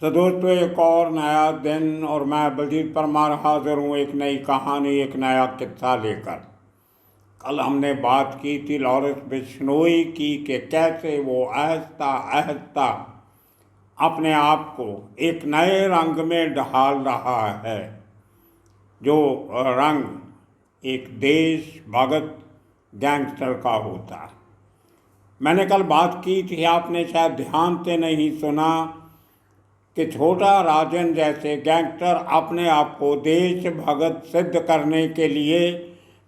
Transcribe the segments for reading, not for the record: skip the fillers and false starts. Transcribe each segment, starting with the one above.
तो दोस्तों, एक और नया दिन और मैं बलजीत परमार हाजिर हूँ एक नई कहानी, एक नया किस्सा लेकर। कल हमने बात की थी लॉरेंस बिश्नोई की कि कैसे वो आहिस्ता आहिस्ता अपने आप को एक नए रंग में ढाल रहा है, जो रंग एक देशभक्त गैंगस्टर का होता है। मैंने कल बात की थी, आपने शायद ध्यान से नहीं सुना, कि छोटा राजन जैसे गैंगस्टर अपने आप को देशभक्त सिद्ध करने के लिए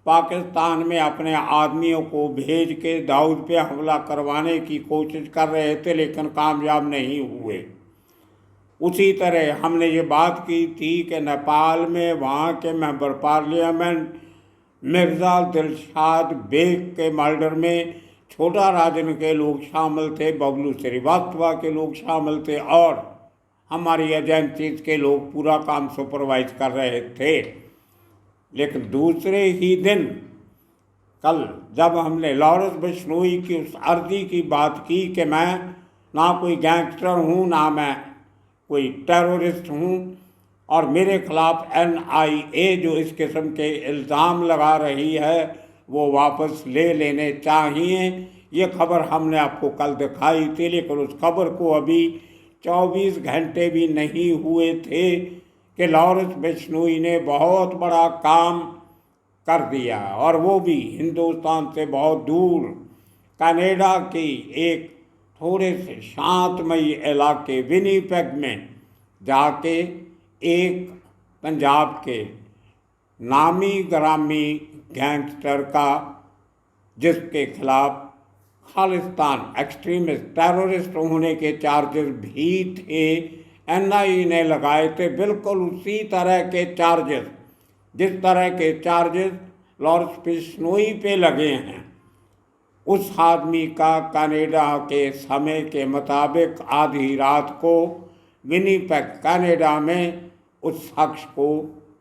पाकिस्तान में अपने आदमियों को भेज के दाऊद पे हमला करवाने की कोशिश कर रहे थे, लेकिन कामयाब नहीं हुए। उसी तरह हमने ये बात की थी कि नेपाल में वहाँ के मेंबर पार्लियामेंट मिर्ज़ा दिलशाद बेग के मर्डर में छोटा राजन के लोग शामिल थे, बबलू श्रीवास्तव के लोग शामिल थे और हमारी एजेंसीज के लोग पूरा काम सुपरवाइज कर रहे थे। लेकिन दूसरे ही दिन कल जब हमने लॉरेंस बिश्नोई की उस अर्जी की बात की कि मैं ना कोई गैंगस्टर हूँ, ना मैं कोई टेररिस्ट हूँ, और मेरे खिलाफ NIA जो इस किस्म के इल्ज़ाम लगा रही है वो वापस ले लेने चाहिए, ये खबर हमने आपको कल दिखाई थी। लेकिन उस खबर को अभी 24 घंटे भी नहीं हुए थे कि लॉरेंस बिश्नोई ने बहुत बड़ा काम कर दिया, और वो भी हिंदुस्तान से बहुत दूर कनाडा की एक थोड़े से शांतमयी इलाके विनीपेग में जाके एक पंजाब के नामी ग्रामी गैंगस्टर का, जिसके खिलाफ खालिस्तान एक्सट्रीमिस्ट टेररिस्ट होने के चार्जेस भी थे, NIA ने लगाए थे, बिल्कुल उसी तरह के चार्जेस जिस तरह के चार्जेस लॉरेंस बिश्नोई पे लगे हैं। उस आदमी का कनाडा के समय के मुताबिक आधी रात को विनीपेग कनाडा में उस शख्स को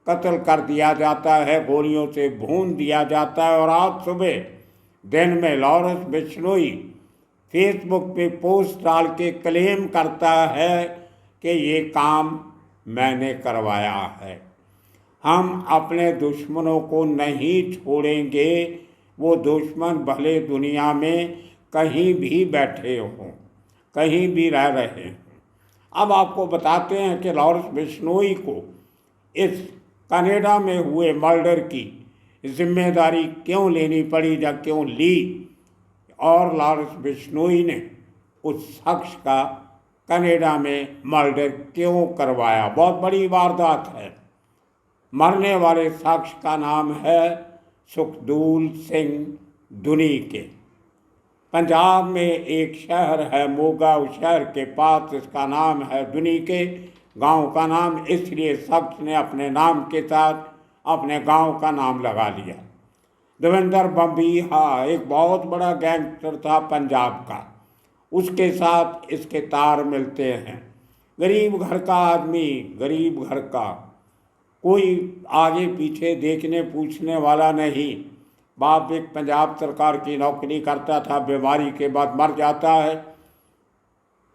कत्ल कर दिया जाता है, गोलियों से भून दिया जाता है। और आज सुबह दिन में लॉरेंस बिश्नोई फेसबुक पे पोस्ट डाल के क्लेम करता है कि ये काम मैंने करवाया है। हम अपने दुश्मनों को नहीं छोड़ेंगे, वो दुश्मन भले दुनिया में कहीं भी बैठे हों, कहीं भी रह रहे हों। अब आपको बताते हैं कि लॉरेंस बिश्नोई को इस कनाडा में हुए मर्डर की जिम्मेदारी क्यों लेनी पड़ी या क्यों ली, और लॉरेंस बिश्नोई ने उस शख्स का कनाडा में मर्डर क्यों करवाया। बहुत बड़ी वारदात है। मरने वाले शख्स का नाम है सुखदूल सिंह दुनीके। पंजाब में एक शहर है मोगा, उस शहर के पास इसका नाम है दुनीके। गांव का नाम इसलिए शख्स ने अपने नाम के साथ अपने गांव का नाम लगा लिया। देवेंद्र बम्बीहा एक बहुत बड़ा गैंगस्टर था पंजाब का, उसके साथ इसके तार मिलते हैं। गरीब घर का आदमी, गरीब घर का, कोई आगे पीछे देखने पूछने वाला नहीं। बाप एक पंजाब सरकार की नौकरी करता था, बीमारी के बाद मर जाता है।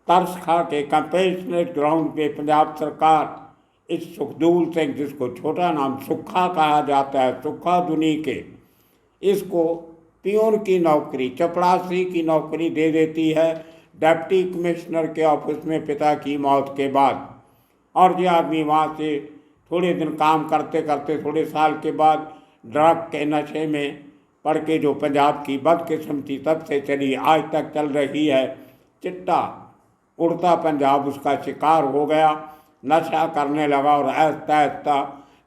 तरस खा के कंपेशनेट ग्राउंड पे पंजाब सरकार इस सुखदूल सिंह, जिसको छोटा नाम सुक्खा कहा जाता है, सुक्खा दुनीके, इसको पियोन की नौकरी, चपड़ासी की नौकरी दे देती है डिप्टी कमिश्नर के ऑफिस में पिता की मौत के बाद। और ये आदमी वहाँ से थोड़े दिन काम करते करते थोड़े साल के बाद ड्रग के नशे में पड़ के, जो पंजाब की बदकिस्मती तब से चली आज तक चल रही है, चिट्टा उड़ता पंजाब उसका शिकार हो गया, नशा करने लगा और आहिस्ता आहिस्ता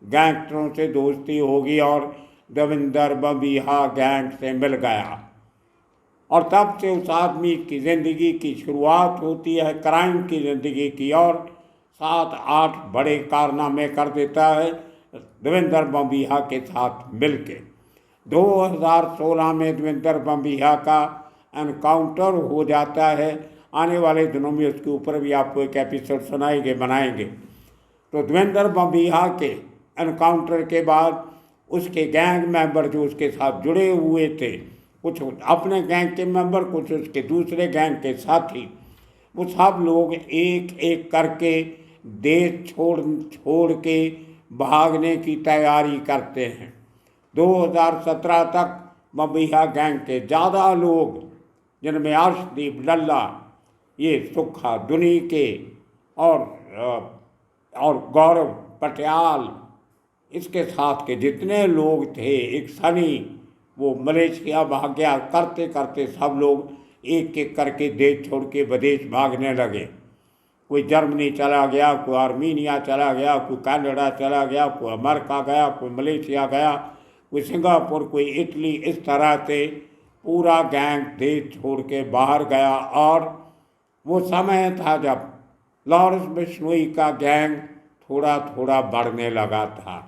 गैंगस्टरों से दोस्ती होगी और देवेंद्र बम्बीहा गैंग से मिल गया। और तब से उस आदमी की ज़िंदगी की शुरुआत होती है क्राइम की ज़िंदगी की, और 7-8 बड़े कारनामे कर देता है देवेंद्र बम्बीहा के साथ मिलके। 2016 में देवेंद्र बम्बीहा का एनकाउंटर हो जाता है। आने वाले दिनों में उसके ऊपर भी आपको एक एपिसोड बनाएंगे। तो देवेंद्र बम्बीहा के एनकाउंटर के बाद उसके गैंग मेंबर जो उसके साथ जुड़े हुए थे, कुछ अपने गैंग के मेंबर, कुछ उसके दूसरे गैंग के साथी, वो सब लोग एक एक करके देश छोड़ छोड़ के भागने की तैयारी करते हैं। 2017 तक मबीहा गैंग के ज़्यादा लोग, जिनमें अर्शदीप लल्ला, ये सुखा दुनी के और गौरव पटियाल, इसके साथ के जितने लोग थे, एक सनी, वो मलेशिया भाग गया। करते करते सब लोग एक एक करके देश छोड़ के विदेश भागने लगे। कोई जर्मनी चला गया, कोई आर्मीनिया चला गया, कोई कनाडा चला गया, कोई अमेरिका गया, कोई मलेशिया गया, कोई सिंगापुर, कोई इटली। इस तरह से पूरा गैंग देश छोड़ के बाहर गया। और वो समय था जब लॉरेंस बिश्नोई का गैंग थोड़ा थोड़ा बढ़ने लगा था।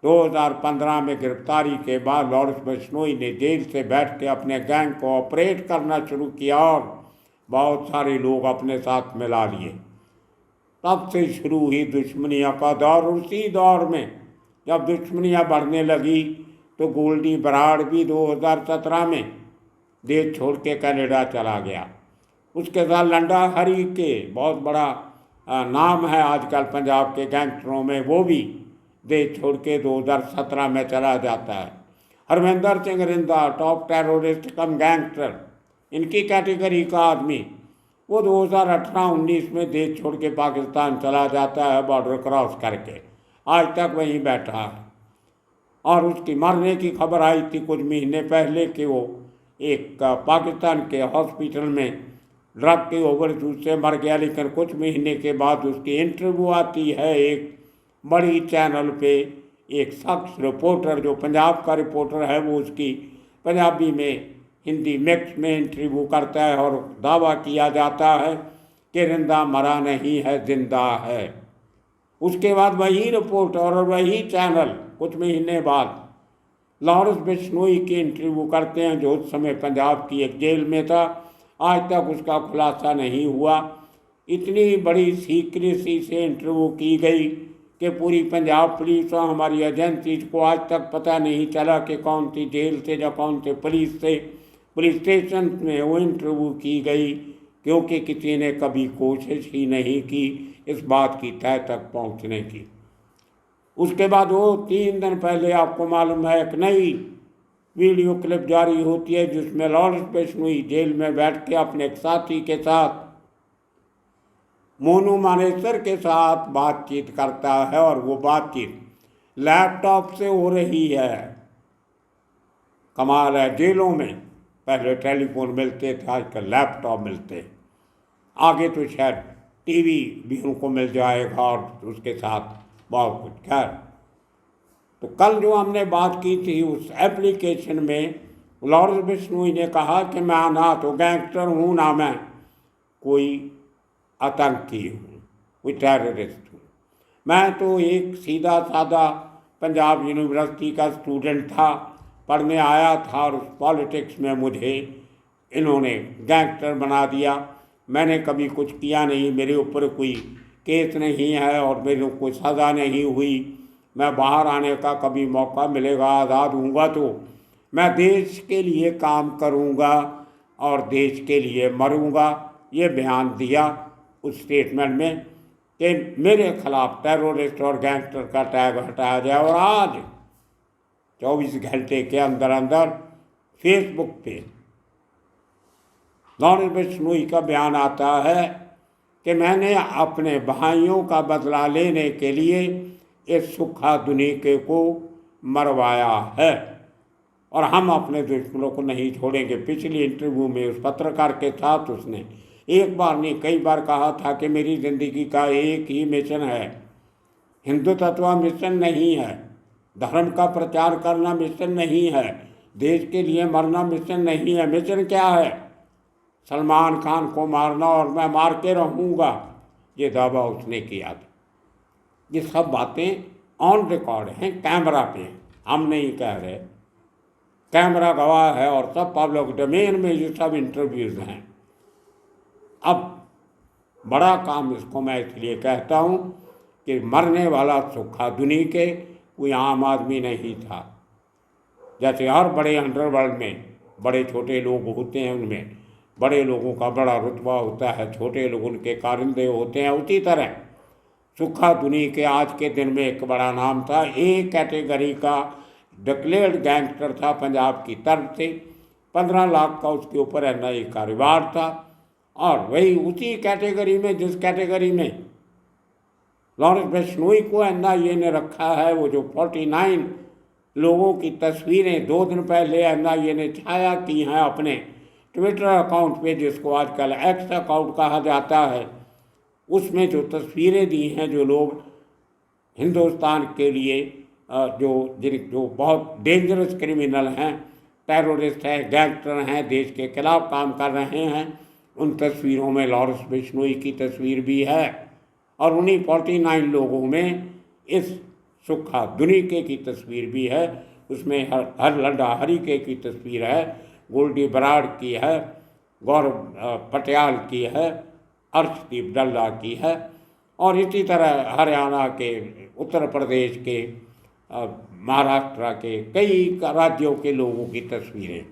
2015 में गिरफ्तारी के बाद लॉरेंस बिश्नोई ने जेल से बैठ के अपने गैंग को ऑपरेट करना शुरू किया और बहुत सारे लोग अपने साथ मिला लिए। तब से शुरू हुई दुश्मनियों का दौर। उसी दौर में जब दुश्मनियाँ बढ़ने लगी तो गोल्डी बराड़ भी 2017 में देश छोड़ के कनाडा चला गया। उसके साथ लंडा हरी के बहुत बड़ा नाम है आजकल पंजाब के गैंगस्टरों में, वो भी देश छोड़ के 2017 में चला जाता है। हरविंदर सिंह रिंदा, टॉप टेररिस्ट कम गैंगस्टर, इनकी कैटेगरी का आदमी, वो 2018-19 में देश छोड़ के पाकिस्तान चला जाता है, बॉर्डर क्रॉस करके। आज तक वहीं बैठा है। और उसकी मरने की खबर आई थी कुछ महीने पहले कि वो एक पाकिस्तान के हॉस्पिटल में ड्रग की ओवरडोज से मर गया। लेकिन कुछ महीने के बाद उसकी इंटरव्यू आती है एक बड़ी चैनल पे। एक शख्स रिपोर्टर, जो पंजाब का रिपोर्टर है, वो उसकी पंजाबी में हिंदी मिक्स में इंटरव्यू करता है और दावा किया जाता है कि रिंदा मरा नहीं है, जिंदा है। उसके बाद वही रिपोर्टर और वही चैनल कुछ महीने बाद लॉरेंस बिश्नोई की इंटरव्यू करते हैं, जो उस समय पंजाब की एक जेल में था। आज तक उसका खुलासा नहीं हुआ। इतनी बड़ी सीक्रेसी से इंटरव्यू की गई कि पूरी पंजाब पुलिस और हमारी एजेंसीज को आज तक पता नहीं चला कि कौन सी जेल से या कौन से पुलिस स्टेशन में वो इंटरव्यू की गई, क्योंकि किसी ने कभी कोशिश ही नहीं की इस बात की तह तक पहुंचने की। उसके बाद वो 3 दिन पहले आपको मालूम है एक नई वीडियो क्लिप जारी होती है जिसमें लॉरेंस बिश्नोई जेल में बैठ के अपने एक साथी के साथ, मोनू मानेसर के साथ बातचीत करता है। और वो बातचीत लैपटॉप से हो रही है। कमाल है, जेलों में पहले टेलीफोन मिलते थे, आजकल लैपटॉप मिलते। आगे तो शायद टीवी भी उनको मिल जाएगा और उसके साथ बहुत कुछ। खैर, तो कल जो हमने बात की थी उस एप्लीकेशन में लॉरेंस बिश्नोई ने कहा कि मैं ना तो गैंगस्टर हूँ, ना मैं कोई आतंकी हूँ, कोई टेररिस्ट हूँ। मैं तो एक सीधा साधा पंजाब यूनिवर्सिटी का स्टूडेंट था, पढ़ने आया था और उस पॉलिटिक्स में मुझे इन्होंने गैंगस्टर बना दिया। मैंने कभी कुछ किया नहीं, मेरे ऊपर कोई केस नहीं है और मेरे को कोई सज़ा नहीं हुई। मैं बाहर आने का कभी मौका मिलेगा, आज़ाद हूँगा तो मैं देश के लिए काम करूँगा और देश के लिए मरूँगा। ये बयान दिया उस स्टेटमेंट में कि मेरे खिलाफ टेररिस्ट और गैंगस्टर का टैग हटाया जाए। और आज 24 घंटे के अंदर अंदर फेसबुक पे लॉरेंस बिश्नोई का बयान आता है कि मैंने अपने भाइयों का बदला लेने के लिए इस सुखा दुनिके को मरवाया है और हम अपने दुश्मनों को नहीं छोड़ेंगे। पिछली इंटरव्यू में उस पत्रकार के साथ उसने एक बार नहीं कई बार कहा था कि मेरी ज़िंदगी का एक ही मिशन है, हिंदुत्व मिशन नहीं है, धर्म का प्रचार करना मिशन नहीं है, देश के लिए मरना मिशन नहीं है। मिशन क्या है? सलमान खान को मारना और मैं मार के रहूँगा, ये दावा उसने किया था। ये सब बातें ऑन रिकॉर्ड हैं, कैमरा पे हैं, हम नहीं कह रहे, कैमरा गवाह है और सब पब्लिक डोमेन में ये सब इंटरव्यूज़ हैं। अब बड़ा काम इसको मैं इसलिए कहता हूँ कि मरने वाला सुखा दुनी के कोई आम आदमी नहीं था। जैसे हर बड़े अंडरवर्ल्ड में बड़े छोटे लोग होते हैं, उनमें बड़े लोगों का बड़ा रुतबा होता है, छोटे लोग उनके कारिंदे होते हैं, उसी तरह सुक्खा दुनी के आज के दिन में एक बड़ा नाम था। एक कैटेगरी का डिक्लेयर्ड गैंगस्टर था पंजाब की तरफ से, 15 लाख का उसके ऊपर NIA का रिवार्ड था। और वही उसी कैटेगरी में, जिस कैटेगरी में लॉरेंस बिश्नोई को NIA ने रखा है, वो जो 49 लोगों की तस्वीरें 2 दिन पहले NIA ने छाया की हैं अपने ट्विटर अकाउंट पे, जिसको आजकल एक्स अकाउंट कहा जाता है, उसमें जो तस्वीरें दी हैं, जो लोग हिंदुस्तान के लिए जो बहुत डेंजरस क्रिमिनल हैं, टेररिस्ट हैं, गैंगस्टर हैं, देश के खिलाफ काम कर रहे हैं, उन तस्वीरों में लॉरेंस बिश्नोई की तस्वीर भी है। और उन्हीं 49 लोगों में इस सुक्खा दुनीके की तस्वीर भी है। उसमें हर लड्डा हरीके की तस्वीर है, गोल्डी बराड़ की है, गौरव पटियाल की है, अर्शदीप डल्ला की है, और इसी तरह हरियाणा के, उत्तर प्रदेश के, महाराष्ट्र के कई राज्यों के लोगों की तस्वीरें।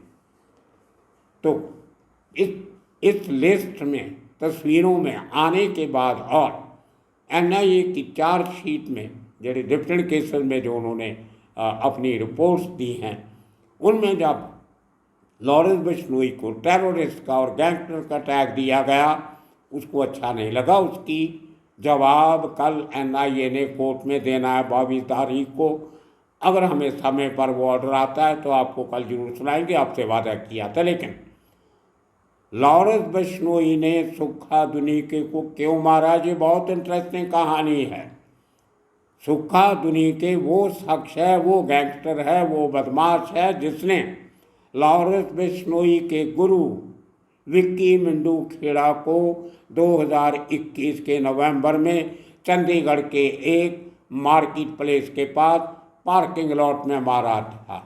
तो इस लिस्ट में तस्वीरों में आने के बाद और NIA की चार्जशीट में जो डिफरेंट केसेस में जो उन्होंने अपनी रिपोर्ट्स दी हैं, उनमें जब लॉरेंस बिश्नोई को टेररिस्ट का और गैंगस्टर का टैग दिया गया, उसको अच्छा नहीं लगा। उसकी जवाब कल NIA ने कोर्ट में देना है 22 तारीख को। अगर हमें समय पर वो ऑर्डर आता है तो आपको कल जरूर सुनाएंगे, आपसे वादा किया था। लेकिन लॉरेंस बिश्नोई ने सुक्खा दुनीके को क्यों मारा, ये बहुत इंटरेस्टिंग कहानी है। सुक्खा दुनीके वो शख्स है, वो गैंगस्टर है, वो बदमाश है जिसने लॉरेंस बिश्नोई के गुरु विक्की मिंडू खेड़ा को 2021 के नवंबर में चंडीगढ़ के एक मार्केट प्लेस के पास पार्किंग लॉट में मारा था।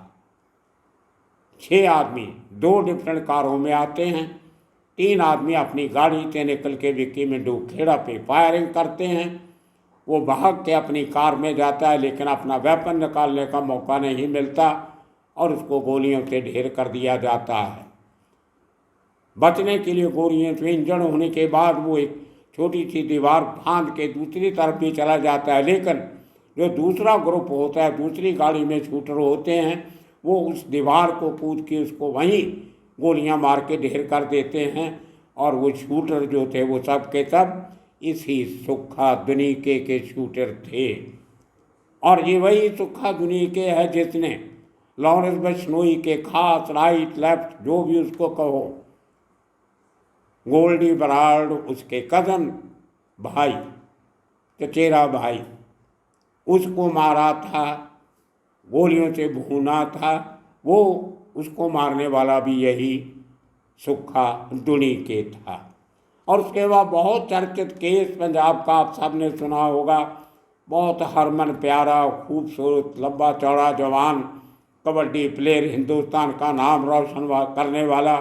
6 आदमी 2 डिफरेंट कारों में आते हैं, 3 आदमी अपनी गाड़ी से निकल के विक्की मिंडू खेड़ा पे फायरिंग करते हैं। वो भाग के अपनी कार में जाता है, लेकिन अपना वेपन निकालने का मौका नहीं मिलता और उसको गोलियों से ढेर कर दिया जाता है। बचने के लिए गोलियों से इंजर्ड होने के बाद वो एक छोटी सी दीवार फांद के दूसरी तरफ भी चला जाता है, लेकिन जो दूसरा ग्रुप होता है, दूसरी गाड़ी में शूटर होते हैं, वो उस दीवार को कूद के उसको वहीं गोलियां मार के ढेर कर देते हैं। और वो शूटर जो थे वो सब के सब इसी सुक्खा दुनीके के शूटर थे। और ये वही सुक्खा दुनीके है जिसने लॉरेंस बिश्नोई के खास राइट लेफ्ट जो भी उसको कहो, गोल्डी बराड़, उसके कज़न भाई, चचेरा भाई, उसको मारा था, गोलियों से भूना था। वो उसको मारने वाला भी यही सुक्खा दुनीके था। और उसके बाद बहुत चर्चित केस पंजाब का आप सब ने सुना होगा, बहुत हरमन प्यारा, खूबसूरत, लंबा चौड़ा जवान कबड्डी प्लेयर, हिंदुस्तान का नाम रोशन करने वाला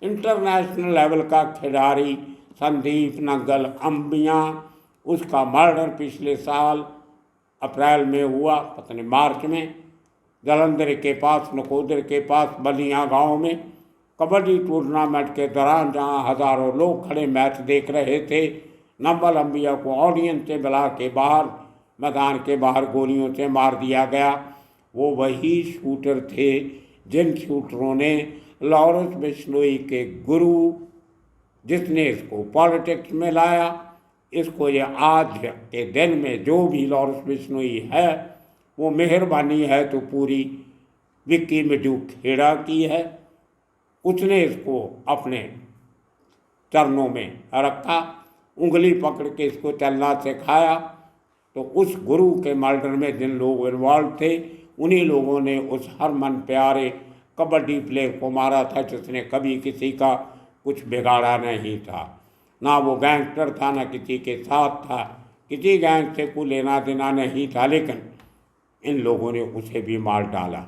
इंटरनेशनल लेवल का खिलाड़ी संदीप नंगल अंबिया, उसका मर्डर पिछले साल अप्रैल में हुआ, पता नहीं मार्च में, जालंधर के पास, नकोदर के पास बलियाँ गांव में कबड्डी टूर्नामेंट के दौरान जहां हज़ारों लोग खड़े मैच देख रहे थे, नंगल अंबिया को ऑडियंस से बुला के बाहर, मैदान के बाहर गोलियों से मार दिया गया। वो वही शूटर थे जिन शूटरों ने लॉरेंस बिश्नोई के गुरु, जिसने इसको पॉलिटिक्स में लाया, इसको ये आज के दिन में जो भी लॉरेंस बिश्नोई है वो मेहरबानी है तो पूरी विक्की मिंडू खेड़ा की है। उसने इसको अपने चरणों में रखा, उंगली पकड़ के इसको चलना सिखाया। तो उस गुरु के मर्डर में जिन लोग इन्वॉल्व थे, उन्हीं लोगों ने उस हरमन प्यारे कबड्डी प्लेयर को मारा था जिसने कभी किसी का कुछ बिगाड़ा नहीं था, ना वो गैंगस्टर था, ना किसी के साथ था, किसी गैंग से कोई लेना देना नहीं था, लेकिन इन लोगों ने उसे भी मार डाला।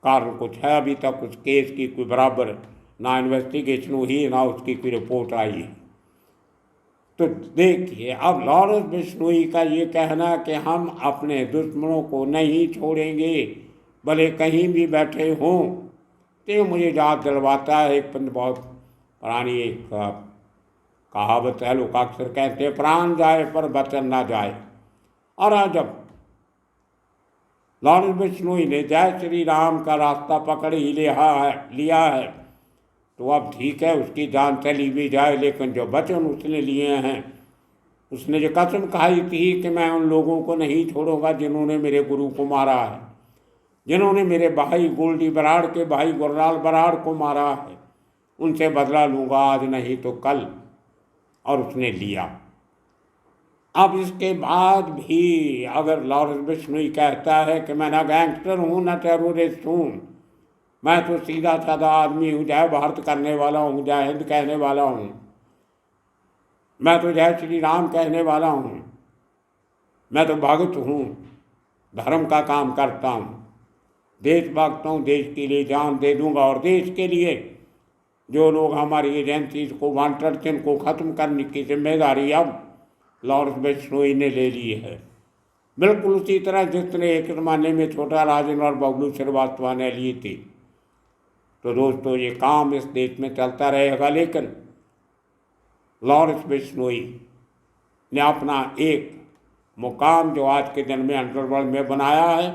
कारण कुछ है, अभी तक उस केस की कोई बराबर ना इन्वेस्टिगेशन हुई, ना उसकी कोई रिपोर्ट आई है। तो देखिए, अब लॉरेंस बिश्नोई का ये कहना कि हम अपने दुश्मनों को नहीं छोड़ेंगे भले कहीं भी बैठे हों, तो मुझे याद दिलवाता है एक बहुत पुरानी एक कहावत है, लोग अक्सर कहते हैं प्राण जाए पर वचन ना जाए। और आज जब लॉरेंस बिश्नोई ने जय श्री राम का रास्ता पकड़ ही लिया है तो अब ठीक है, उसकी जान चली भी जाए, लेकिन जो वचन उसने लिए हैं, उसने जो कसम खाई थी कि मैं उन लोगों को नहीं छोड़ूंगा जिन्होंने मेरे गुरु को मारा है, जिन्होंने मेरे भाई गोल्डी बराड़ के भाई गुरलाल बराड़ को मारा है, उनसे बदला लूँगा आज नहीं तो कल। और उसने लिया। अब इसके बाद भी अगर लॉरेंस बिश्नोई कहता है कि मैं ना गैंगस्टर हूँ ना टेररिस्ट हूँ, मैं तो सीधा साधा आदमी हूँ, जय भारत करने वाला हूँ, जय हिंद कहने वाला हूँ, मैं तो जय श्री राम कहने वाला हूँ, मैं तो भगत हूँ, धर्म का काम करता हूँ, देशभक्त हूँ, देश के लिए जान दे दूंगा। और देश के लिए जो लोग हमारी एजेंसीज को वांटेड थे उनको ख़त्म करने की जिम्मेदारी अब लॉरेंस बिश्नोई ने ले ली है। बिल्कुल उसी तरह जितने एक ज़माने में छोटा राजन और बबलू श्रीवास्तव ने ली थी। तो दोस्तों, ये काम इस देश में चलता रहेगा, लेकिन लॉरेंस बिश्नोई ने अपना एक मुकाम जो आज के दिन में अंडरवर्ल्ड में बनाया है,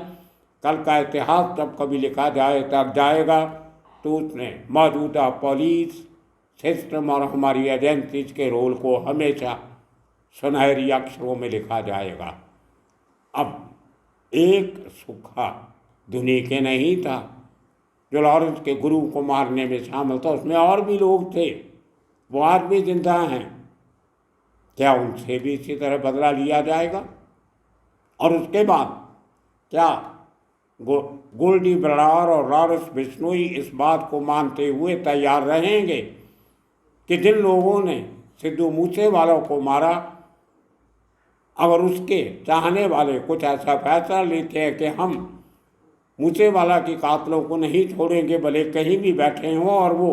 कल का इतिहास जब कभी लिखा जाए तब जाएगा तो उसने मौजूदा पुलिस सिस्टम और हमारी एजेंसीज के रोल को हमेशा सुनहरी अक्षरों में लिखा जाएगा। अब एक सूखा दुनिया के नहीं था जो लॉरेंस के गुरु को मारने में शामिल था, उसमें और भी लोग थे, वो आज भी जिंदा हैं। क्या उनसे भी इसी तरह बदला लिया जाएगा? और उसके बाद क्या गोल्डी बराड़ और लॉरेंस बिश्नोई इस बात को मानते हुए तैयार रहेंगे कि जिन लोगों ने सिद्धू मूसेवाला को मारा, अगर उसके चाहने वाले कुछ ऐसा फैसला लेते हैं कि हम मूसेवाला के कातलों को नहीं छोड़ेंगे भले कहीं भी बैठे हों और वो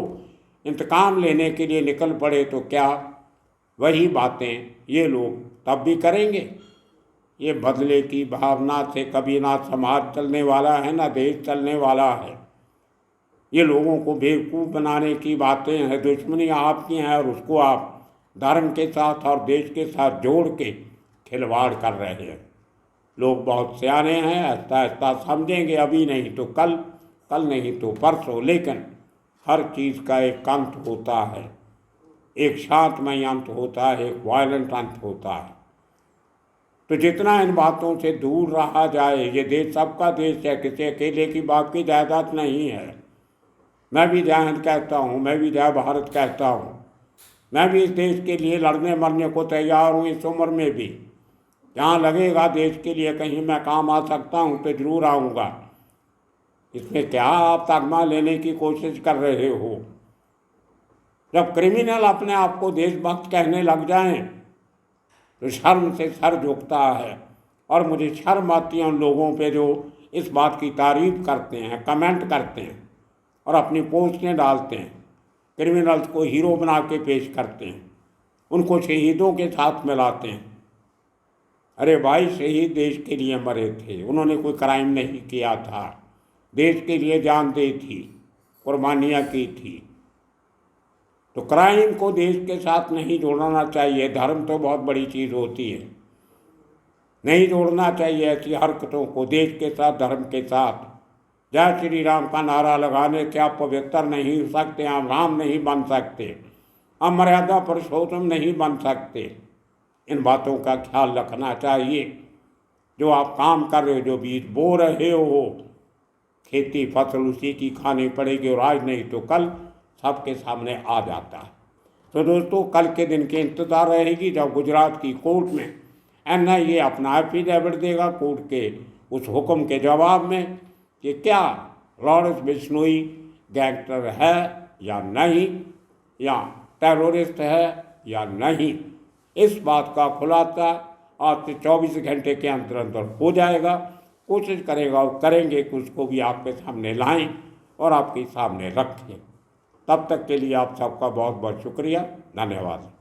इंतकाम लेने के लिए निकल पड़े, तो क्या वही बातें ये लोग तब भी करेंगे? ये बदले की भावना से कभी ना समाज चलने वाला है ना देश चलने वाला है। ये लोगों को बेवकूफ़ बनाने की बातें हैं, दुश्मनी आपकी हैं और उसको आप धर्म के साथ और देश के साथ जोड़ के खिलवाड़ कर रहे हैं। लोग बहुत सियाने हैं, ऐसा ऐसा समझेंगे, अभी नहीं तो कल, कल नहीं तो परसों, लेकिन हर चीज़ का एक अंत होता है, एक शांतमय अंत होता है, एक वायलेंट अंत होता है। तो जितना इन बातों से दूर रहा जाए, ये देश सबका देश है, किसी अकेले की बाप की जायदाद नहीं है। मैं भी जय हिंद कहता हूँ, मैं भी जय भारत कहता हूँ, मैं भी इस देश के लिए लड़ने मरने को तैयार हूँ। इस उम्र में भी जहाँ लगेगा देश के लिए कहीं मैं काम आ सकता हूँ तो जरूर आऊँगा। इसमें क्या आप तगमा लेने की कोशिश कर रहे हो? जब क्रिमिनल अपने आप को देशभक्त कहने लग जाएं तो शर्म से सर झुकता है। और मुझे शर्म आती है उन लोगों पे जो इस बात की तारीफ करते हैं, कमेंट करते हैं और अपनी पोस्टें डालते हैं, क्रिमिनल्स को हीरो बना के पेश करते हैं, उनको शहीदों के साथ मिलाते हैं। अरे भाई, शहीद देश के लिए मरे थे, उन्होंने कोई क्राइम नहीं किया था, देश के लिए जान दी थी, कुर्बानियाँ की थी। तो क्राइम को देश के साथ नहीं जोड़ना चाहिए। धर्म तो बहुत बड़ी चीज़ होती है, नहीं जोड़ना चाहिए ऐसी हरकतों को देश के साथ, धर्म के साथ। जय श्री राम का नारा लगाने से आप पवित्र नहीं हो सकते, आप राम नहीं बन सकते, आप मर्यादा पुरुषोत्तम नहीं बन सकते। इन बातों का ख्याल रखना चाहिए। जो आप काम कर रहे हो, जो बीज बो रहे हो, खेती फसल उसी की खानी पड़ेगी और आज नहीं तो कल सबके सामने आ जाता है। तो दोस्तों, कल के दिन की इंतज़ार रहेगी जब गुजरात की कोर्ट में NIA अपना एफिडेविट देगा कोर्ट के उस हुक्म के जवाब में कि क्या लॉरेंस बिश्नोई गैंगस्टर है या नहीं, या टेररिस्ट है या नहीं। इस बात का खुलासा आज से 24 घंटे के अंदर अंदर हो जाएगा। कोशिश करेंगे कि उसको भी आपके सामने लाएं और आपके सामने रखें। तब तक के लिए आप सबका बहुत बहुत शुक्रिया, धन्यवाद।